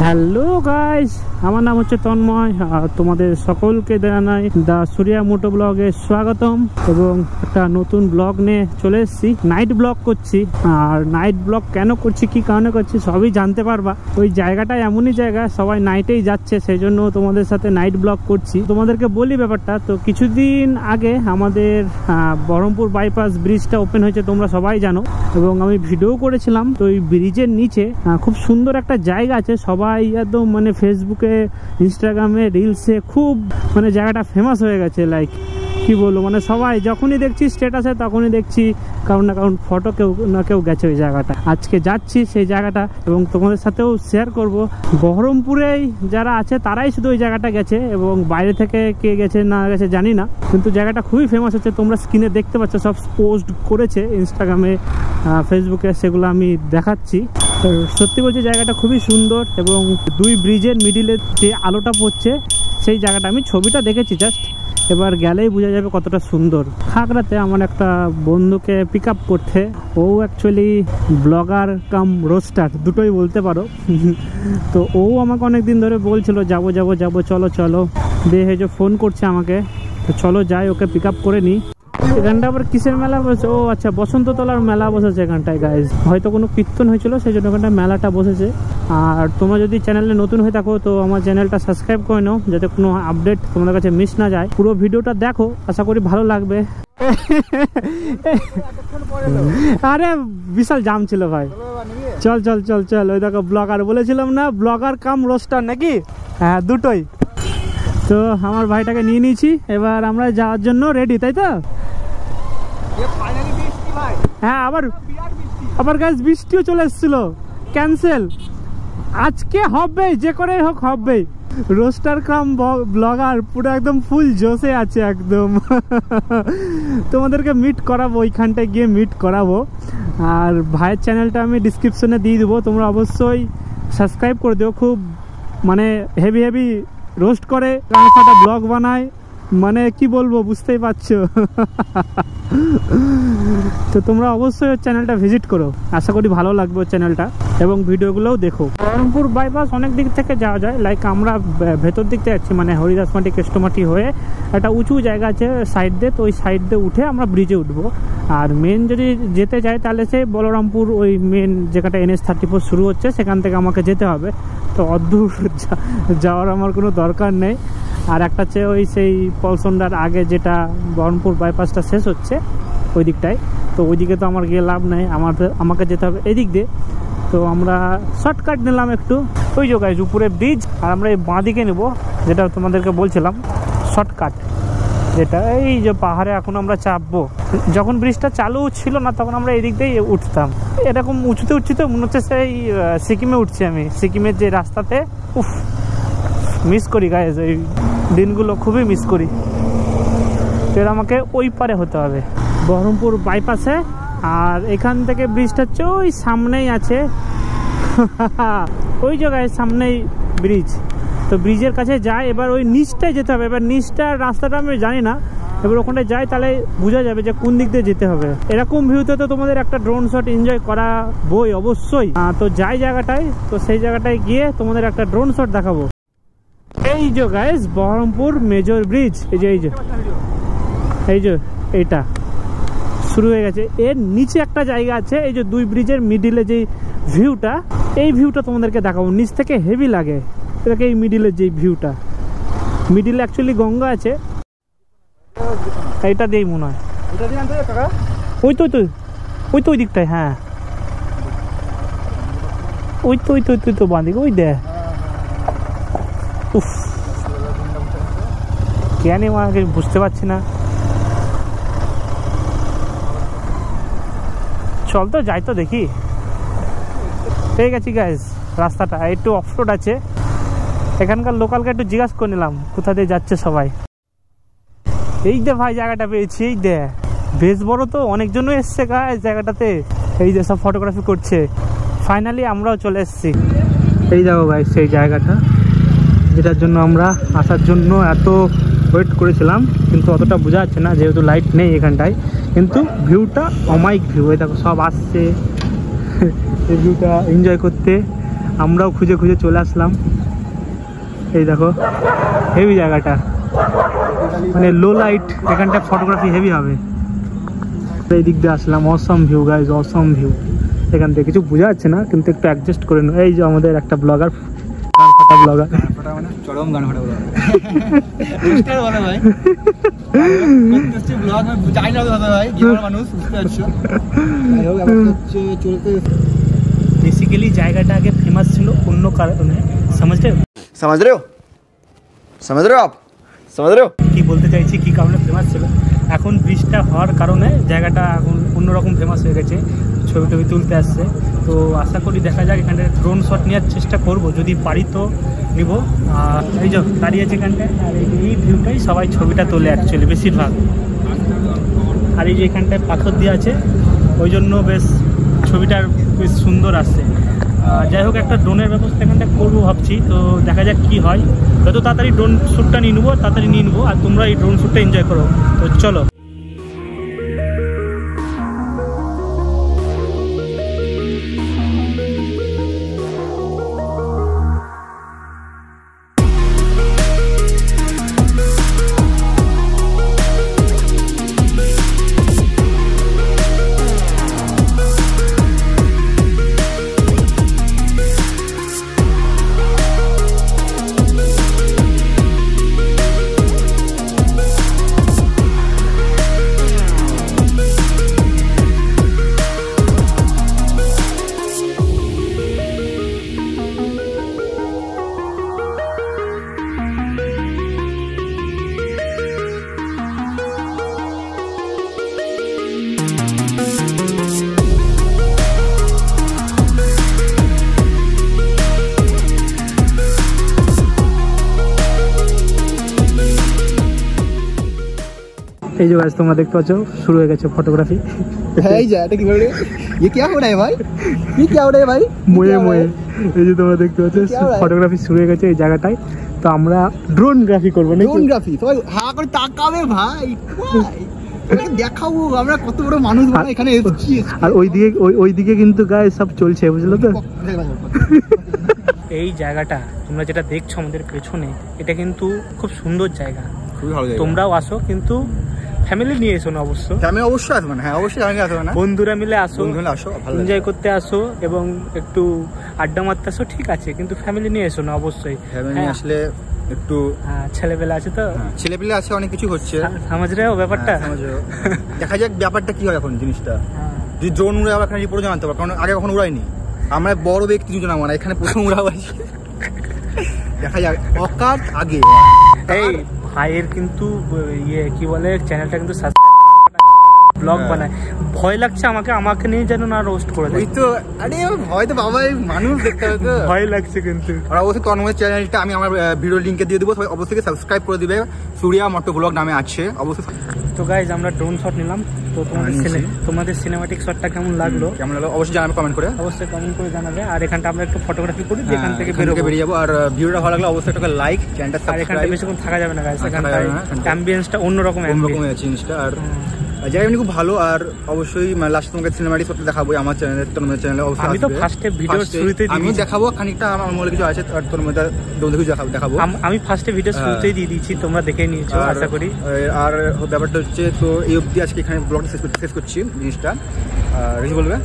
Hello guys, আমার নাম হচ্ছে তন্ময় আর তোমাদের সকলকে জানাই দা সূর্যা মোটো ব্লগে স্বাগতম। এবং একটা নতুন ব্লগ নিয়ে চলে এসেছি। নাইট ব্লগ করছি, আর নাইট ব্লগ কেন করছি, কি কারণে করছি সবই জানতে পারবা। ওই জায়গাটা এমনই জায়গা, সবাই নাইটেই যাচ্ছে, সেই জন্য তোমাদের সাথে নাইট ব্লগ করছি। তোমাদেরকে বলি ব্যাপারটা, তো কিছুদিন আগে আমাদের বহরমপুর বাইপাস ব্রিজটা ওপেন হয়েছে, তোমরা সবাই জানো, এবং আমি ভিডিও করেছিলাম। তো ওই ব্রিজের নিচে খুব সুন্দর একটা জায়গা আছে, সবাই একদম মানে ফেসবুকে, ইনস্টাগ্রামে, রিলসে খুব মানে জায়গাটা ফেমাস হয়ে গেছে। লাইক কি বলবো, মানে সবাই যখনই দেখছি স্ট্যাটাসে তখনই দেখছি কারণ না কারণ ফটো কেউ না কেউ গেছে ওই জায়গাটা। আজকে যাচ্ছি সেই জায়গাটা এবং তোমাদের সাথেও শেয়ার করব। বহরমপুরেই যারা আছে তারাই শুধু ওই জায়গাটা গেছে, এবং বাইরে থেকে কে গেছে না গেছে জানি না, কিন্তু জায়গাটা খুবই ফেমাস হচ্ছে। তোমরা স্ক্রিনে দেখতে পাচ্ছ, সব পোস্ট করেছে ইনস্টাগ্রামে, ফেসবুকে, সেগুলো আমি দেখাচ্ছি। সত্যি বলছি জায়গাটা খুবই সুন্দর, এবং দুই ব্রিজের মিডিলে যে আলোটা পড়ছে সেই জায়গাটা আমি ছবিটা দেখেছি জাস্ট, এবার গেলেই বোঝা যাবে কতটা সুন্দর। খাগড়াতে আমার একটা বন্ধুকে পিক আপ করতে, ও অ্যাকচুয়ালি ব্লগার কাম রোস্টার দুটোই বলতে পারো। তো ও আমাকে অনেক দিন ধরে বলছিল যাবো যাবো যাবো, চলো চলো, দিয়ে যে ফোন করছে আমাকে, তো চলো যাই, ওকে পিক আপ করে নিই। এখানটা আবার কিসের মেলা বসেছে? ও আচ্ছা, বসন্ততলার মেলা বসেছে এখানটায় গাইজ। হয়তো কোনো কীর্তন হয়েছিল সেই জন্য এখানটা মেলাটা বসেছে। আর তোমরা যদি চ্যানেলে নতুন হয়ে থাকো তো আমার চ্যানেলটা সাবস্ক্রাইব করে নাও, যাতে কোনো আপডেট তোমাদের কাছে মিস না যায়। পুরো ভিডিওটা দেখো, আশা করি ভালো লাগবে। আরে বিশাল জাম ছিল ভাই, চল চল চল চল। ওই দেখো ব্লগার বলেছিলাম না, ব্লগার কাম রোস্টার নাকি? হ্যাঁ, দুটোই। তো আমার ভাইটাকে নিয়ে নিয়েছি, এবার আমরা যাওয়ার জন্য রেডি, তাই তো? হ্যাঁ, আবার গাছ বৃষ্টিও চলে এসেছিল, ক্যান্সেল। আজকে হবে, যে করে হোক হবে। রোস্টার কাম ব্লগার পুরো একদম ফুল জোশে আছে একদম। তোমাদেরকে মিট করাবো, ওইখানটায় গিয়ে মিট করাবো। আর ভাইয়ের চ্যানেলটা আমি ডিসক্রিপশনে দিয়ে দেবো, তোমরা অবশ্যই সাবস্ক্রাইব করে দিও। খুব মানে হেভি হেভি রোস্ট করে, গান ফাটা ব্লগ বানায়, মানে কি বলবো বুঝতেই পারছো। তো তোমরা অবশ্যই চ্যানেলটা ভিজিট করো, আশা করি ভালো লাগবে চ্যানেলটা, এবং ভিডিওগুলোও দেখো। বহরমপুর বাইপাস অনেক দিক থেকে যাওয়া যায়, লাইক আমরা ভেতর দিক থেকে যাচ্ছি, মানে হরিদাসমাটি কেষ্টমাটি হয়ে একটা উঁচু জায়গা আছে সাইড দিয়ে, তো ওই সাইড দিয়ে উঠে আমরা ব্রিজে উঠবো। আর মেন যদি যেতে যাই তাহলে সে বলরামপুর, ওই মেন যেখানটা NH-34 শুরু হচ্ছে সেখান থেকে আমাকে যেতে হবে। তো অদূর যাওয়ার আমার কোনো দরকার নেই। আর একটা চেয়ে ওই সেই পলসন্ডার আগে যেটা বহরমপুর বাইপাসটা শেষ হচ্ছে ওই দিকটায়, তো ওই দিকে তো আমার গিয়ে লাভ নেই, আমাকে যেতে হবে এদিক দিয়ে। তো আমরা শর্টকাট নিলাম একটু, ওই যে গাইজ উপরে ব্রিজ, আর আমরা এই বাঁ দিকে নেবো, যেটা তোমাদেরকে বলছিলাম শর্টকাট, যেটা এই যে পাহাড়ে এখন আমরা চাপবো। যখন ব্রিজটা চালু ছিল না তখন আমরা এদিক দিয়েই উঠতাম, এরকম উঁচুতে উঠছি তো মনে হচ্ছে সেই সিকিমে উঠছি আমি, সিকিমের যে রাস্তাতে। উফ, মিস করি গাইজ, ওই দিনগুলো খুবই মিস করি। তো আমাকে ওই পারে হতে হবে বহরমপুর বাইপাসে, আর এখান থেকে ব্রিজটা হচ্ছে ওই সামনেই আছে। ওই জায়গায় সামনেই ব্রিজ, তো ব্রিজের কাছে যাই, এবার ওই নিচটায় যেতে হবে। এবার নিচটার রাস্তাটা আমি জানি না, এবার ওখানে যাই তাহলে বোঝা যাবে যে কোন দিক দিয়ে যেতে হবে। এরকম ভিউতে তো তোমাদের একটা ড্রোন শট এনজয় করা বই অবশ্যই। তো যাই জায়গাটায়, তো সেই জায়গাটায় গিয়ে তোমাদের একটা ড্রোন শট দেখাবো। এই যে গাইস বহরমপুর মেজর ব্রিজ, এই যে এইটা শুরু হয়ে গেছে। এর নিচে একটা জায়গা আছে, এই যে দুই ব্রিজের মিডিলে যে ভিউটা, এই ভিউটা তোমাদেরকে দেখাবো। নিচ থেকে হেভি লাগে এটাকে, এই মিডিলের যে ভিউটা, মিডিলে অ্যাকচুয়ালি গঙ্গা আছে, এইটা দিয়েই মনে হয়। ওই তো ওই দিকটায়, হ্যাঁ ওই তো বাঁদিকে, ওই দে। উফ, কেন আমাকে বুঝতে পারছি না। চল তো যাই, তো দেখি। পেয়ে গেছি গাইজ রাস্তাটা, একটু অফরোড আছে। এখানকার লোকালকে একটু জিজ্ঞাসা করে নিলাম কোথা দিয়ে যাচ্ছে সবাই। এই দে ভাই জায়গাটা পেয়েছি, এই দে, বেশ বড় তো, অনেকজনও এসছে গাইজ জায়গাটাতে, এই যে সব ফটোগ্রাফি করছে। ফাইনালি আমরাও চলে এসেছি। এই দেখো গাইজ সেই জায়গাটা, যেটার জন্য আমরা আসার জন্য এত ওয়েট করেছিলাম, কিন্তু অতটা বোঝা যাচ্ছে না যেহেতু লাইট নেই এখানটায়। কিন্তু ভিউটা অমাইক ভিউ, এই দেখো সব আসছে এই ভিউটা এনজয় করতে। আমরাও খুঁজে খুঁজে চলে আসলাম। এই দেখো হেভি জায়গাটা, মানে লো লাইট, এখানটা ফটোগ্রাফি হেভি হবে। এই দিক দিয়ে আসলাম, অসম ভিউ গাইজ, অসম ভিউ। এখান থেকে কিছু বোঝা যাচ্ছে না, কিন্তু একটু অ্যাডজাস্ট করে নেব। এই যে আমাদের একটা ব্লগার, গান ফাটা ব্লগার, চরম গান ফাটা ব্লগার বলে ভাই, ব্লগ যাই না ভাই, মানুষ বুঝতে পারছো। চলতে বেসিক্যালি জায়গাটা আগে ফেমাস ছিল অন্য কারণে, समझ रहे हो কি বলতে চাইছি, কি কারণে ফেমাস ছিল। এখন ব্রিজটা হওয়ার কারণে জায়গাটা এখন অন্যরকম ফেমাস হয়ে গেছে, ছবি টবি তুলতে আসছে। তো আশা করি দেখা যাক, এখানে ড্রোন শট নেওয়ার চেষ্টা করব, যদি পারি তো নিব। আর এই যে দাঁড়িয়ে আছে এখানটায়, আর এই ভিউটাই সবাই ছবিটা তোলে অ্যাকচুয়ালি বেশিরভাগ। আর এই যে এখানটায় পাথর দিয়ে আছে, ওই জন্য বেশ ছবিটার বেশ সুন্দর আসছে। যাই হোক, একটা ড্রোনের ব্যবস্থা এখানটা করবো ভাবছি, তো দেখা যাক কি হয়। যত তাড়াতাড়ি ড্রোন শ্যুটটা নিয়ে নেবো, তাড়াতাড়ি নিয়ে নেবো, আর তোমরা এই ড্রোন শ্যুটটা এনজয় করো। তো চলো। এই যে গাইস তোমরা দেখতে পাচ্ছ শুরু হয়ে গেছে ফটোগ্রাফি। এই যে এটা কি বলে, ये क्या हो रहा है भाई, ये क्या हो रहा है भाई, ময়ে ময়ে। এই যে তোমরা দেখতে পাচ্ছ ফটোগ্রাফি শুরু হয়ে গেছে এই জায়গাটায়। তো আমরা ড্রোনগ্রাফি করবো না, ড্রোনগ্রাফি সবাই হা করে তাকাবে ভাই, দেখাবো আমরা কত বড় মানুষ এখানে এসেছি। আর ওইদিকে কিন্তু গাইস সব চলছে, বুঝলো তো। এই জায়গাটা তোমরা যেটা দেখছো আমাদের পেছনে, এটা কিন্তু খুব সুন্দর জায়গা, খুবই ভালো জায়গা। তোমরাও আসো, কিন্তু ফ্যামিলি নিয়ে এসো না, অবশ্য ফ্যামিলি অবশ্যই আসবে না, হ্যাঁ অবশ্যই ফ্যামিলি আসবে না, বন্ধুরা মিলে আসো, ভালো এনজয় করতে আসো এবং একটু আড্ডা মারতে আসো, ঠিক আছে, কিন্তু ফ্যামিলি নিয়ে এসো না অবশ্যই। ফ্যামিলি আসলে একটু ছেলেবেলা আছে, তো ছেলেপেলে আছে, অনেক কিছু হচ্ছে, সমাজ রেও ব্যাপারটা। দেখা যাক ব্যাপারটা কি হয় এখন জিনিসটা। যদি ড্রোন উড়ে আবার এখানে পরে জানতে পারবো, কারণ আগে কখনো উড়াইনি আমরা, বড় ব্যক্তি দুজন আমার, এখানে প্রথম উড়াবো। দেখা যাক অকাত আগে। এই ভাইয়ের কিন্তু ইয়ে কি বলে, চ্যানেলটা কিন্তু ব্লগ বানায়, ভয় লাগছে আমাকে নিয়ে যেন না রোস্ট করে দেয়। তো আরে ভয় তো বাবা, মানুষ দেখতে হবে তো, ভয় লাগছে কিন্তু। আর অবশ্যই তন্ময়ের চ্যানেলটা আমি আমার ভিডিও লিঙ্কে দিয়ে দেবো, সবাই অবশ্যই সাবস্ক্রাইব করে দিবে, সূর্যা মোটো ব্লগ নামে আছে অবশ্যই। তো গাইজ আমরা ড্রোন শট নিলাম, তো তোমাদের সিনেমাটিক শটটা কেমন লাগলো অবশ্যই জানাবে কমেন্ট করে, জানাবে। আর এখানটা আমরা একটু ফটোগ্রাফি করি, এখান থেকে বেরিয়ে যাবো। আর ভিডিওটা ভালো লাগলে অবশ্যই একটা লাইক, চ্যানেলটা সাবস্ক্রাইব। এখানটা বেশিক্ষণ থাকা যাবে না গাইজ, এখানটা অ্যাম্বিয়েন্সটা অন্যরকম আছে জিনিসটা। আর জায়গা এমনি খুব ভালো। আর অবশ্যই লাস্ট তোমাকে সিনেমাটিক শটটা দেখাবো আমার চ্যানেলে, তোমাদের চ্যানেলে অবশ্যই। আমি তো ফার্স্টে ভিডিওর শুরুতেই আমি দেখাবো, খানিকটা আমার মনে কিছু আছে, আর তোমাদের দেখাবো। আমি ফার্স্টে ভিডিও শুরুতেই দিয়ে দিয়েছি, তোমরা দেখে নিয়েছো আশা করি। আর ব্যাপারটা হচ্ছে, তো এই অবধি আজকে এখানে ব্লগটা শেষ করছি জিনিসটা। কিছু বলবে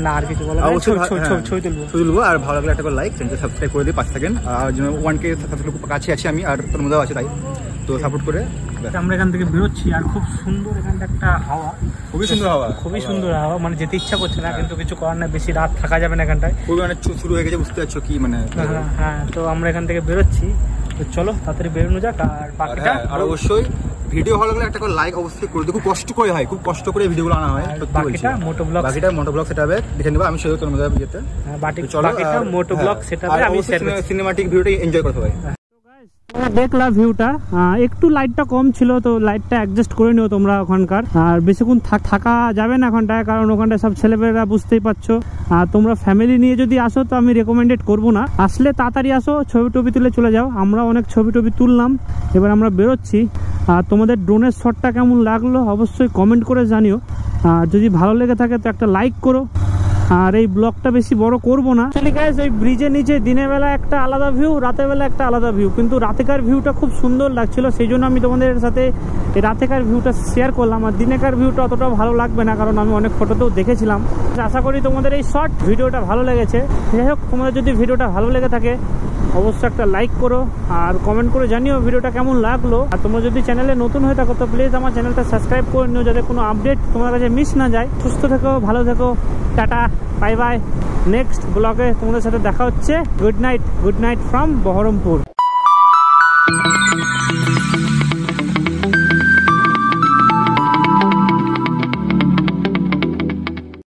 না? আর কিছু বলবো, ছবি তুলবো। আর ভালো লাগলে একটা করে লাইক, চ্যানেলটা সাবস্ক্রাইব করে দিই 5 সেকেন্ড। আর 1K সাবস্ক্রাইব কাছে আছি আমি, আর তোর মধ্যেও আছে, তাই তো সাপোর্ট করে। আমরা এখান থেকে বেরোচ্ছি, আর খুব সুন্দর এখানটা একটা হাওয়া, খুবই সুন্দর হাওয়া, মানে যেতে ইচ্ছা করছে না, কিন্তু কিছু করার না, বেশি রাত থাকা যাবে না এখানটায়, খুবই অনেক শুরু হয়ে গেছে, বুঝতে পারছো কি মানে। হ্যাঁ, তো আমরা এখান থেকে বেরোচ্ছি, তো চলো তাড়াতাড়ি বেরোনো যাক। আর বাকিটা আর অবশ্যই ভিডিও ভালো লাগলে একটা করে লাইক অবশ্যই করে দিও, খুব কষ্ট করে হয়, খুব কষ্ট করে ভিডিওগুলো আনা হয়। বাকিটা মোটো ব্লগ সেটা হবে, দেখে নেবো আমি সেটা তোমাদের ইয়েতে। বাকিটা মোটো ব্লগ সেটা হবে, আমি সিনেমাটিক ভিডিওটা এনজয় করতে হবে। দেখলা ভিউটা একটু লাইটটা কম ছিল, তো লাইটটা অ্যাডজাস্ট করে নিও তোমরা ওখানকার। আর বেশিক্ষণ থাকা যাবে না ওখানটায়, কারণ ওখানটায় সব ছেলেমেয়েরা বুঝতেই পারছো। আর তোমরা ফ্যামিলি নিয়ে যদি আসো তো আমি রেকমেন্ডেড করবো না, আসলে তাড়াতাড়ি আসো, ছবি টবি তুলে চলে যাও। আমরা অনেক ছবি টবি তুললাম, এবার আমরা বেরোচ্ছি। আর তোমাদের ড্রোনের শটটা কেমন লাগলো অবশ্যই কমেন্ট করে জানিও। যদি ভালো লেগে থাকে তো একটা লাইক করো। আর এই ব্লগটা বেশি বড় করব না। অ্যাকচুয়ালি গাইস ওই ব্রিজের নিচে দিনের বেলা একটা আলাদা ভিউ, রাতের বেলা একটা আলাদা ভিউ, কিন্তু রাতেকার ভিউটা খুব সুন্দর লাগছিল, সেই জন্য আমি তোমাদের সাথে এই রাতেকার ভিউটা শেয়ার করলাম। আর দিনেকার ভিউটা অতটা ভালো লাগবে না, কারণ আমি অনেক ফটোতেও দেখেছিলাম। আশা করি তোমাদের এই শর্ট ভিডিওটা ভালো লেগেছে। যাই হোক, তোমাদের যদি ভিডিওটা ভালো লেগে থাকে অবশ্যই একটা লাইক করো আর কমেন্ট করে জানিও ভিডিওটা কেমন লাগলো। আর তোমরা যদি চ্যানেলে নতুন হয়ে থাকো তো প্লিজ আমার চ্যানেলটা সাবস্ক্রাইব করে নিও, যাতে কোনো আপডেট তোমার কাছে মিস না যায়। সুস্থ থেকো, ভালো থেকো, টাটা, বাই বাই। নেক্সট ব্লগে তোমাদের সাথে দেখা হচ্ছে। Good night from Baharampur.